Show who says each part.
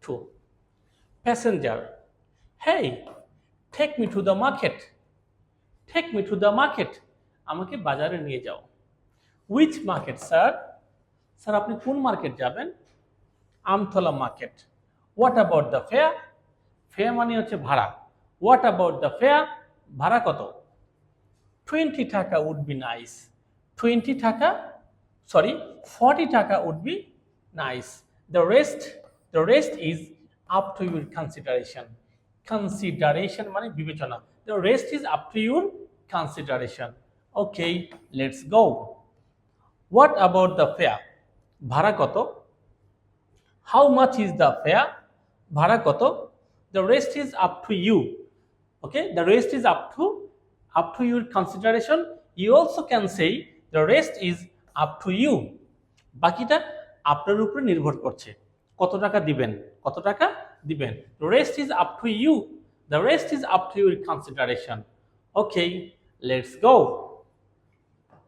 Speaker 1: Two. Passenger, hey take me to the market, take me to the market, আমাকে বাজারে নিয়ে যাও। Which market sir, sir আপনি কোন মার্কেট যাবেন? Amtala market. What about the fair, fair মানে হচ্ছে ভাড়া। হোয়াট অ্যাবাউট দ্য ফেয়ার, ভাড়া কত? 20 টাকা উড বি নাইস, 20 টাকা, সরি 40 টাকা would be nice. The rest is up to your consideration, consideration মানে বিবেচনা। The rest is up to your consideration. Okay, let's go. What about the fare, ভাড়া কত? How much is the fare, ভাড়া কত? The rest is up to you. Okay, the rest is up to your consideration. You also can say the rest is up to you. বাকিটা আপনার উপরে নির্ভর করছে, কত টাকা দিবেন, কত টাকা দিবেন। The rest is up to you. The rest is up to your consideration. Okay, let's go.